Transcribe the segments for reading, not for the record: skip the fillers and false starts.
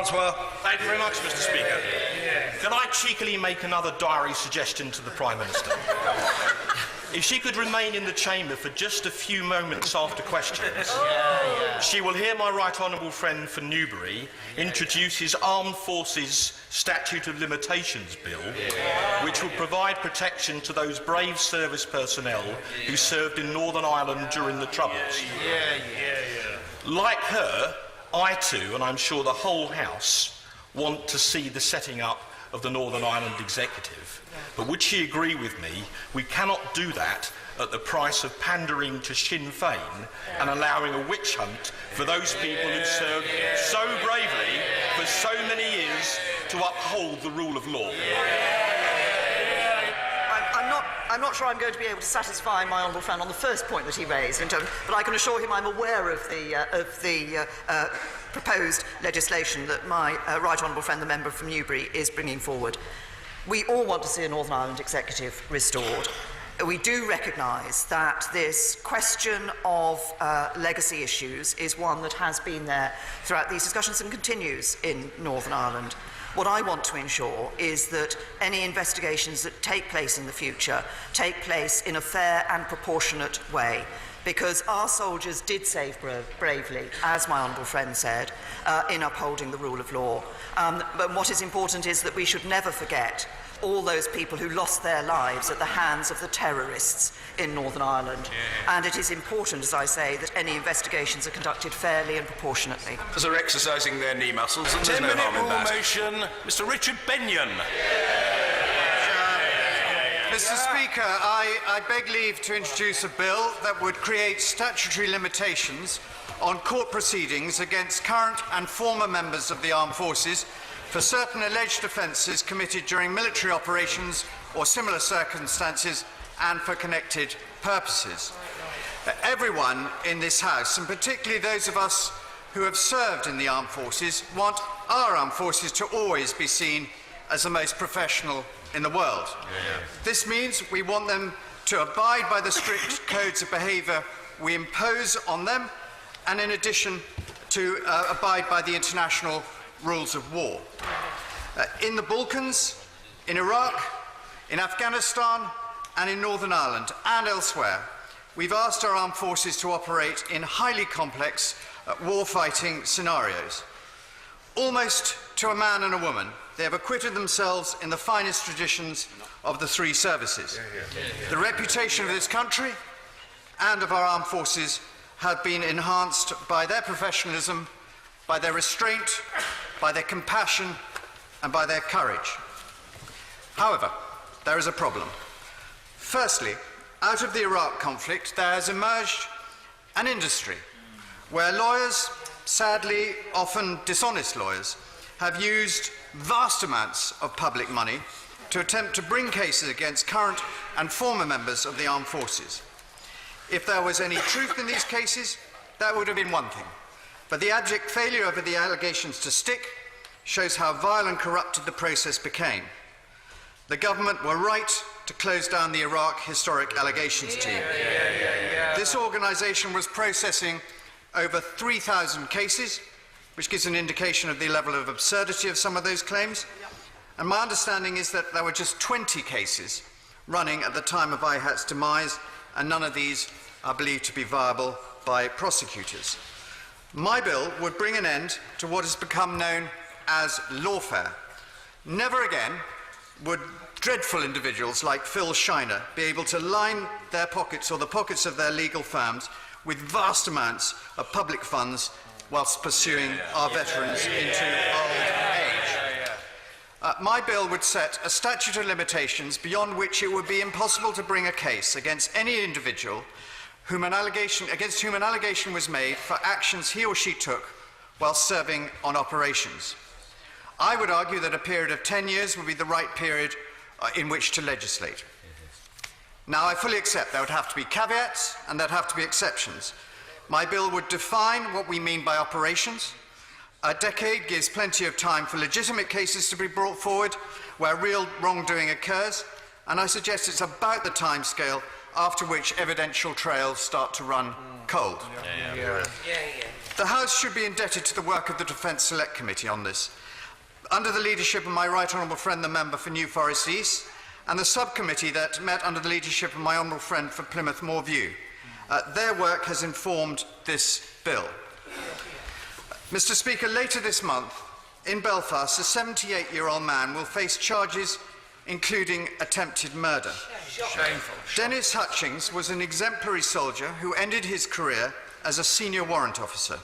Francois. Thank you very much, Mr. Speaker. Can I cheekily make another diary suggestion to the Prime Minister? If she could remain in the chamber for just a few moments after questions, she will hear my right honourable friend for Newbury introduce his Armed Forces Statute of Limitations Bill, which will provide protection to those brave service personnel who served in Northern Ireland during the Troubles. Like her, I too, and I'm sure the whole House, want to see the setting up of the Northern Ireland Executive. But would she agree with me, we cannot do that at the price of pandering to Sinn Féin and allowing a witch hunt for those people who served so bravely for so many years to uphold the rule of law? I'm not sure I'm going to be able to satisfy my honourable friend on the first point that he raised, but I can assure him I'm aware of the proposed legislation that my right honourable friend, the member from Newbury, is bringing forward. We all want to see a Northern Ireland Executive restored. We do recognise that this question of legacy issues is one that has been there throughout these discussions and continues in Northern Ireland. What I want to ensure is that any investigations that take place in the future take place in a fair and proportionate way, because our soldiers did save bravely, as my honourable friend said, in upholding the rule of law. But what is important is that we should never forget all those people who lost their lives at the hands of the terrorists in Northern Ireland. And it is important, as I say, that any investigations are conducted fairly and proportionately. As they're exercising their knee muscles, and there's no harm in that. Motion, Mr. Richard Benyon. Mr. Speaker, I beg leave to introduce a bill that would create statutory limitations on court proceedings against current and former members of the armed forces for certain alleged offences committed during military operations or similar circumstances and for connected purposes. Everyone in this House, and particularly those of us who have served in the armed forces, want our armed forces to always be seen as the most professional in the world. This means we want them to abide by the strict codes of behaviour we impose on them, and in addition to abide by the international rules of war. In the Balkans, in Iraq, in Afghanistan, and in Northern Ireland and elsewhere, we've asked our armed forces to operate in highly complex war-fighting scenarios. Almost to a man and a woman, they have acquitted themselves in the finest traditions of the three services. The reputation of this country and of our armed forces have been enhanced by their professionalism, by their restraint, by their compassion, and by their courage. However, there is a problem. Firstly, out of the Iraq conflict, there has emerged an industry where lawyers, sadly often dishonest lawyers, have used vast amounts of public money to attempt to bring cases against current and former members of the armed forces. If there was any truth in these cases, that would have been one thing. But the abject failure of the allegations to stick shows how vile and corrupted the process became. The government were right to close down the Iraq Historic Allegations Team. This organisation was processing over 3,000 cases, which gives an indication of the level of absurdity of some of those claims. And my understanding is that there were just 20 cases running at the time of IHAT's demise, and none of these are believed to be viable by prosecutors. My bill would bring an end to what has become known as lawfare. Never again would dreadful individuals like Phil Shiner be able to line their pockets or the pockets of their legal firms with vast amounts of public funds whilst pursuing our veterans into old age. My bill would set a statute of limitations beyond which it would be impossible to bring a case against any individual against whom an allegation was made for actions he or she took while serving on operations. I would argue that a period of 10 years would be the right period in which to legislate. Now, I fully accept there would have to be caveats and there'd have to be exceptions. My bill would define what we mean by operations. A decade gives plenty of time for legitimate cases to be brought forward where real wrongdoing occurs, and I suggest it's about the timescale after which evidential trails start to run cold. The House should be indebted to the work of the Defence Select Committee on this, under the leadership of my right honourable friend, the member for New Forest East, and the subcommittee that met under the leadership of my honourable friend for Plymouth Moorview. Their work has informed this bill. Mr. Speaker, later this month, in Belfast, a 78-year-old man will face charges including attempted murder. Shameful. Dennis Hutchings was an exemplary soldier who ended his career as a senior warrant officer.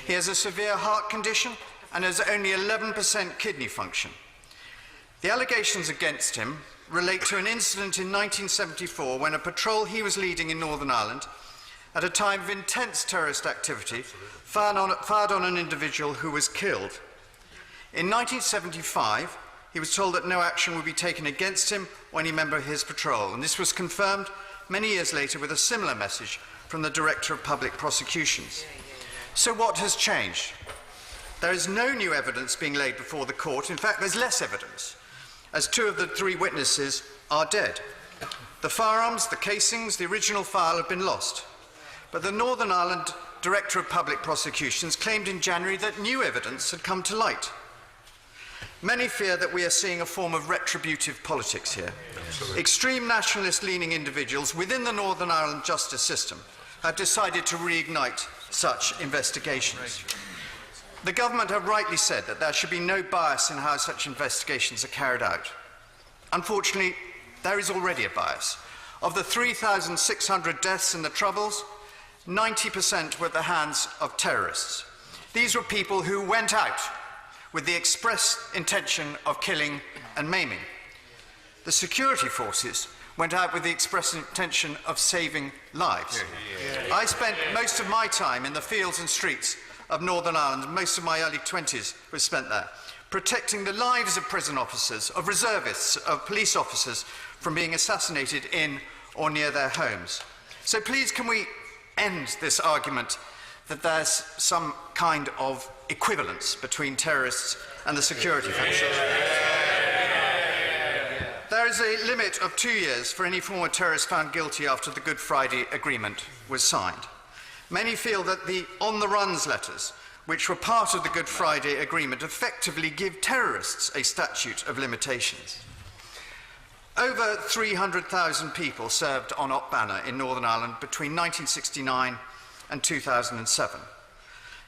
He has a severe heart condition and has only 11% kidney function. The allegations against him relate to an incident in 1974 when a patrol he was leading in Northern Ireland, at a time of intense terrorist activity, fired on an individual who was killed. In 1975, he was told that no action would be taken against him or any member of his patrol, and this was confirmed many years later with a similar message from the Director of Public Prosecutions. So what has changed? There is no new evidence being laid before the court. In fact, there's less evidence, as 2 of the 3 witnesses are dead. The firearms, the casings, the original file have been lost. But the Northern Ireland Director of Public Prosecutions claimed in January that new evidence had come to light. Many fear that we are seeing a form of retributive politics here. Absolutely. Extreme nationalist-leaning individuals within the Northern Ireland justice system have decided to reignite such investigations. The government have rightly said that there should be no bias in how such investigations are carried out. Unfortunately, there is already a bias. Of the 3,600 deaths in the Troubles, 90% were at the hands of terrorists. These were people who went out with the express intention of killing and maiming. The security forces went out with the express intention of saving lives. I spent most of my time in the fields and streets of Northern Ireland, most of my early 20s was spent there, protecting the lives of prison officers, of reservists, of police officers from being assassinated in or near their homes. So please, can we end this argument that there's some kind of equivalence between terrorists and the security forces? There is a limit of 2 years for any former terrorist found guilty after the Good Friday Agreement was signed. Many feel that the on-the-runs letters, which were part of the Good Friday Agreement, effectively give terrorists a statute of limitations. Over 300,000 people served on Op Banner in Northern Ireland between 1969 and 2007.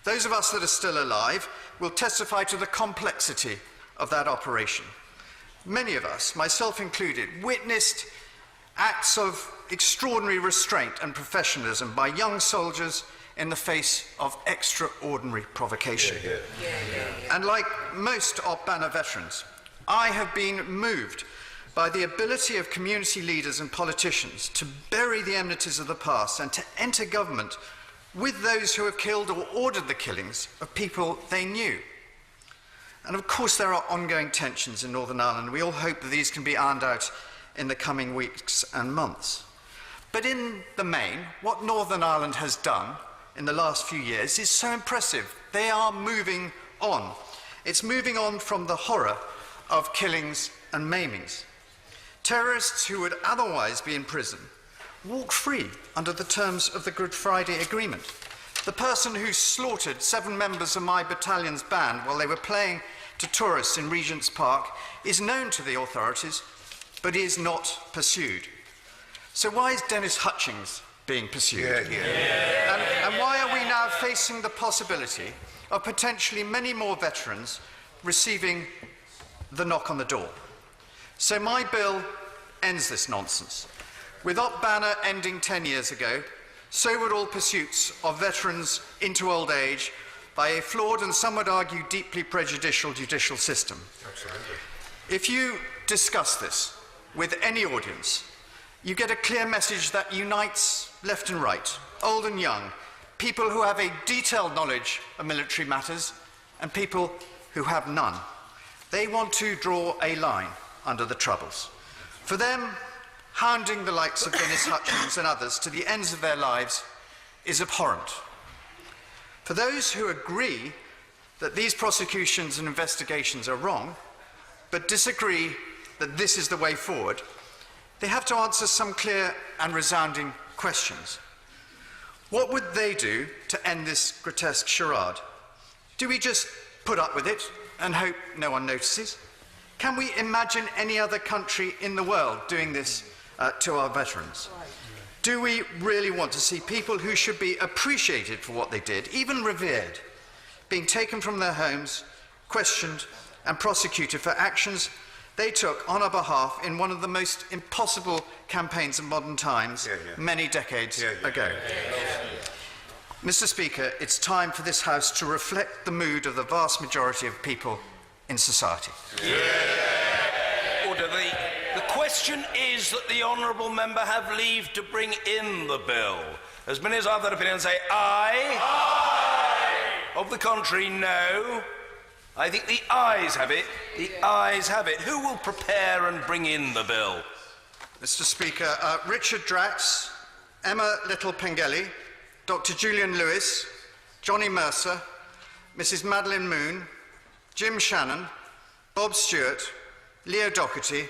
Those of us that are still alive will testify to the complexity of that operation. Many of us, myself included, witnessed acts of extraordinary restraint and professionalism by young soldiers in the face of extraordinary provocation. And like most Op Banner veterans, I have been moved by the ability of community leaders and politicians to bury the enmities of the past and to enter government with those who have killed or ordered the killings of people they knew. And of course there are ongoing tensions in Northern Ireland. We all hope that these can be ironed out in the coming weeks and months. But in the main, what Northern Ireland has done in the last few years is so impressive. They are moving on. It's moving on from the horror of killings and maimings. Terrorists who would otherwise be in prison walk free under the terms of the Good Friday Agreement. The person who slaughtered 7 members of my battalion's band while they were playing to tourists in Regent's Park is known to the authorities, but is not pursued. So why is Dennis Hutchings being pursued? And why are we now facing the possibility of potentially many more veterans receiving the knock on the door? So my bill ends this nonsense. With Op Banner ending 10 years ago, so would all pursuits of veterans into old age by a flawed and some would argue deeply prejudicial judicial system. Absolutely. If you discuss this with any audience, you get a clear message that unites left and right, old and young, people who have a detailed knowledge of military matters and people who have none. They want to draw a line under the Troubles. For them, hounding the likes of Dennis Hutchings and others to the ends of their lives is abhorrent. For those who agree that these prosecutions and investigations are wrong, but disagree that this is the way forward, they have to answer some clear and resounding questions. What would they do to end this grotesque charade? Do we just put up with it and hope no one notices? Can we imagine any other country in the world doing this to our veterans? Do we really want to see people who should be appreciated for what they did, even revered, being taken from their homes, questioned and prosecuted for actions they took on our behalf in one of the most impossible campaigns of modern times, many decades ago? Mr. Speaker, it's time for this House to reflect the mood of the vast majority of people in society. Order. The question is that the honourable member have leave to bring in the bill. As many as I have that opinion say aye. Aye. Of the contrary, no. I think the ayes have it. The ayes have it. Who will prepare and bring in the bill? Mr. Speaker, Richard Drax, Emma Little-Pengelly, Dr. Julian Lewis, Johnny Mercer, Mrs. Madeline Moon, Jim Shannon, Bob Stewart, Leo Doherty,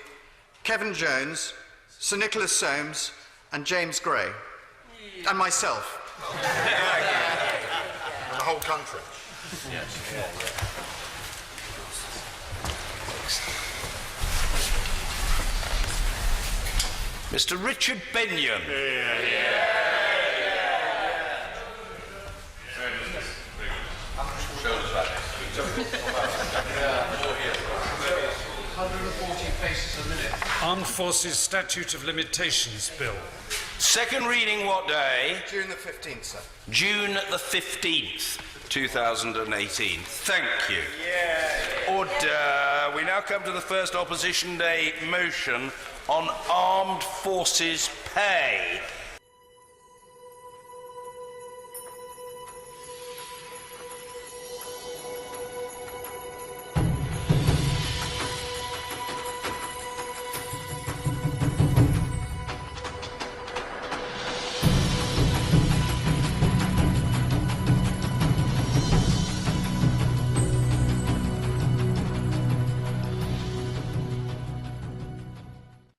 Kevin Jones, Sir Nicholas Soames, and James Gray. And myself. And the whole country. Mr. Richard Benyon. Armed Forces Statute of Limitations Bill. Second reading what day? June the 15th, sir. June the 15th, 2018. Thank you. Order. We now come to the first Opposition Day motion on armed forces pay.